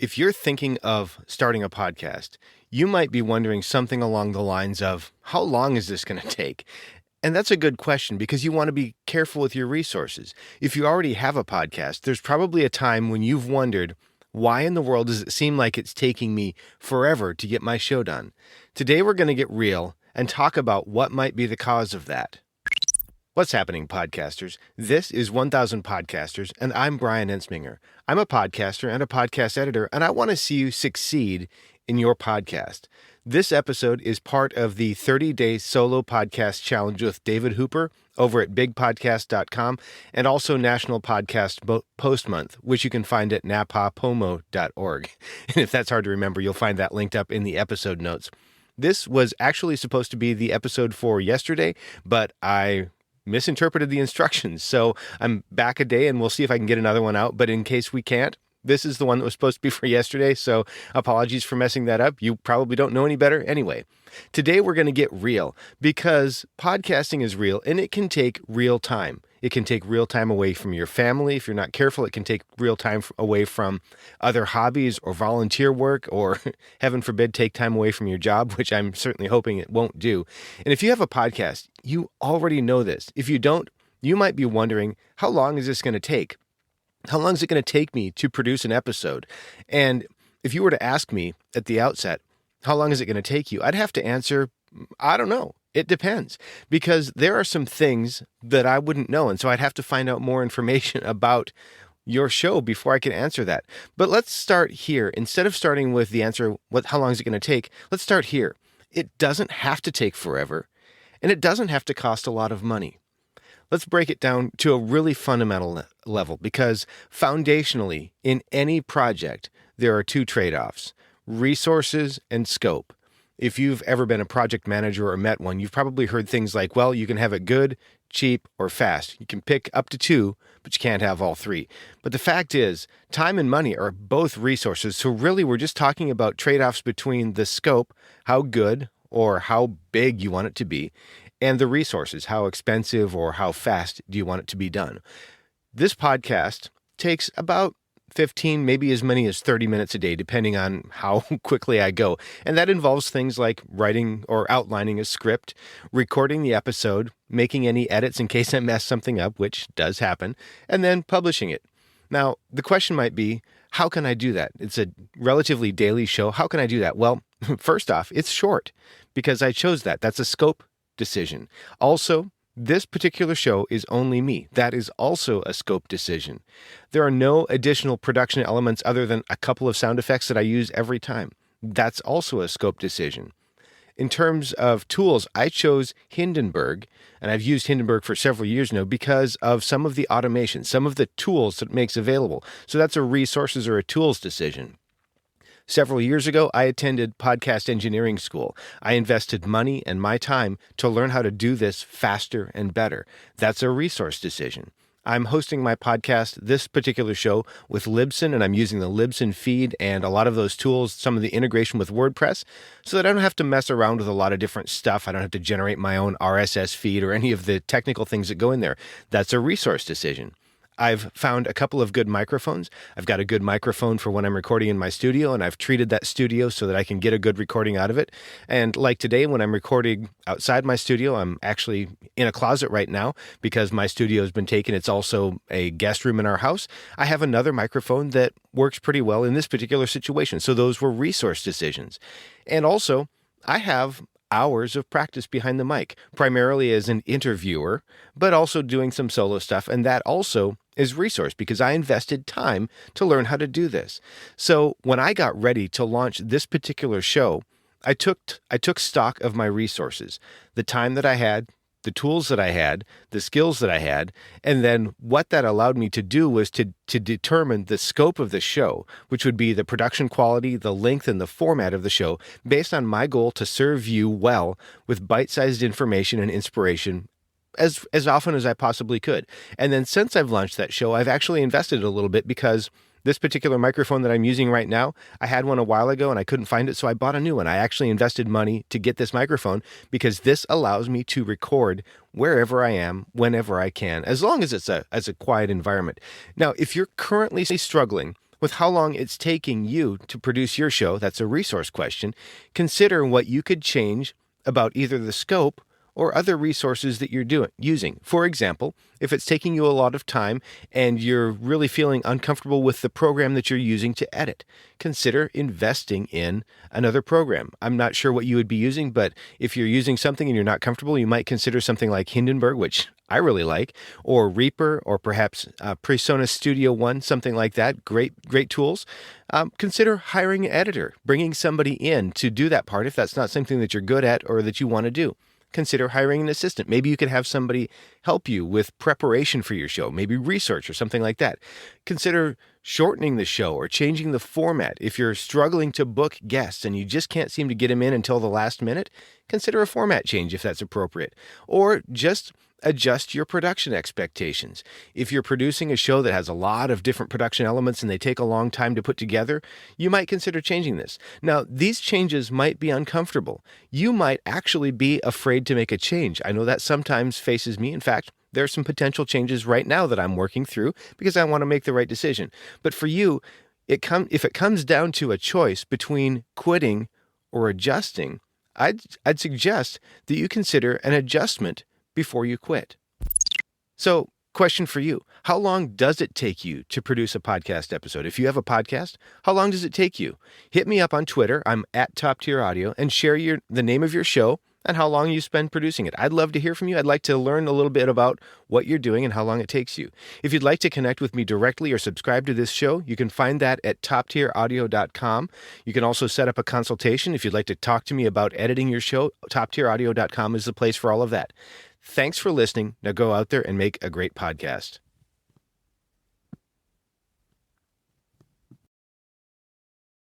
If you're thinking of starting a podcast, you might be wondering something along the lines of, how long is this going to take? And that's a good question because you want to be careful with your resources. If you already have a podcast, there's probably a time when you've wondered, why in the world does it seem like it's taking me forever to get my show done? Today we're going to get real and talk about what might be the cause of that. What's happening, podcasters? This is 1000 Podcasters, and I'm Brian Ensminger. I'm a podcaster and a podcast editor, and I want to see you succeed in your podcast. This episode is part of the 30-day solo podcast challenge with David Hooper over at bigpodcast.com and also National Podcast Post Month, which you can find at napapomo.org. And if that's hard to remember, you'll find that linked up in the episode notes. This was actually supposed to be the episode for yesterday, but I misinterpreted the instructions. So I'm back a day and we'll see if I can get another one out. But in case we can't, this is the one that was supposed to be for yesterday. So apologies for messing that up. You probably don't know any better anyway. Today we're going to get real because podcasting is real and it can take real time. It can take real time away from your family. If you're not careful, it can take real time away from other hobbies or volunteer work or, heaven forbid, take time away from your job, which I'm certainly hoping it won't do. And if you have a podcast, you already know this. If you don't, you might be wondering, how long is this going to take? How long is it going to take me to produce an episode? And if you were to ask me at the outset, how long is it going to take you? I'd have to answer, I don't know. It depends, because there are some things that I wouldn't know. And so I'd have to find out more information about your show before I can answer that. But let's start here. Instead of starting with the answer, how long is it going to take? Let's start here. It doesn't have to take forever, and it doesn't have to cost a lot of money. Let's break it down to a really fundamental level, because foundationally, in any project, there are two trade-offs: resources and scope. If you've ever been a project manager or met one, you've probably heard things like, well, you can have it good, cheap, or fast. You can pick up to two, but you can't have all three. But the fact is, time and money are both resources. So really, we're just talking about trade-offs between the scope, how good or how big you want it to be, and the resources, how expensive or how fast do you want it to be done. This podcast takes about 15, maybe as many as 30 minutes a day, depending on how quickly I go. And that involves things like writing or outlining a script, recording the episode, making any edits in case I mess something up, which does happen, and then publishing it. Now, the question might be, how can I do that? It's a relatively daily show. How can I do that? Well, first off, it's short because I chose that. That's a scope decision. Also, this particular show is only me. That is also a scope decision. There are no additional production elements other than a couple of sound effects that I use every time. That's also a scope decision. In terms of tools, I chose Hindenburg, and I've used Hindenburg for several years now because of some of the automation, some of the tools that it makes available. So that's a resources or a tools decision. Several years ago, I attended podcast engineering school. I invested money and my time to learn how to do this faster and better. That's a resource decision. I'm hosting my podcast, this particular show, with Libsyn, and I'm using the Libsyn feed and a lot of those tools, some of the integration with WordPress, so that I don't have to mess around with a lot of different stuff. I don't have to generate my own RSS feed or any of the technical things that go in there. That's a resource decision. I've found a couple of good microphones. I've got a good microphone for when I'm recording in my studio, and I've treated that studio so that I can get a good recording out of it. And like today, when I'm recording outside my studio, I'm actually in a closet right now because my studio has been taken. It's also a guest room in our house. I have another microphone that works pretty well in this particular situation. So those were resource decisions. And also, I have hours of practice behind the mic, primarily as an interviewer, but also doing some solo stuff. And that also is resource because I invested time to learn how to do this. So when I got ready to launch this particular show, I took stock of my resources, the time that I had, the tools that I had, the skills that I had, and then what that allowed me to do was to determine the scope of the show, which would be the production quality, the length, and the format of the show, based on my goal to serve you well with bite-sized information and inspiration as often as I possibly could. And then since I've launched that show, I've actually invested a little bit because this particular microphone that I'm using right now, I had one a while ago and I couldn't find it, so I bought a new one. I actually invested money to get this microphone because this allows me to record wherever I am, whenever I can, as long as it's a quiet environment. Now, if you're currently struggling With how long it's taking you to produce your show, that's a resource question, consider what you could change about either the scope or other resources that you're using. For example, if it's taking you a lot of time and you're really feeling uncomfortable with the program that you're using to edit, consider investing in another program. I'm not sure what you would be using, but if you're using something and you're not comfortable, you might consider something like Hindenburg, which I really like, or Reaper, or perhaps PreSonus Studio One, something like that. Great tools. Consider hiring an editor, bringing somebody in to do that part if that's not something that you're good at or that you want to do. Consider hiring an assistant. Maybe you could have somebody help you with preparation for your show, maybe research or something like that. Consider shortening the show or changing the format. If you're struggling to book guests and you just can't seem to get them in until the last minute, consider a format change if that's appropriate. Or just adjust your production expectations. If you're producing a show that has a lot of different production elements and they take a long time to put together, you might consider changing this. Now, these changes might be uncomfortable. You might actually be afraid to make a change. I know that sometimes faces me. In fact, there are some potential changes right now that I'm working through because I want to make the right decision. But for you, if it comes down to a choice between quitting or adjusting, I'd suggest that you consider an adjustment before you quit. So, question for you. How long does it take you to produce a podcast episode? If you have a podcast, how long does it take you? Hit me up on Twitter. I'm at Top Tier Audio, and share the name of your show and how long you spend producing it. I'd love to hear from you. I'd like to learn a little bit about what you're doing and how long it takes you. If you'd like to connect with me directly or subscribe to this show, you can find that at toptieraudio.com. You can also set up a consultation if you'd like to talk to me about editing your show. Toptieraudio.com is the place for all of that. Thanks for listening. Now go out there and make a great podcast.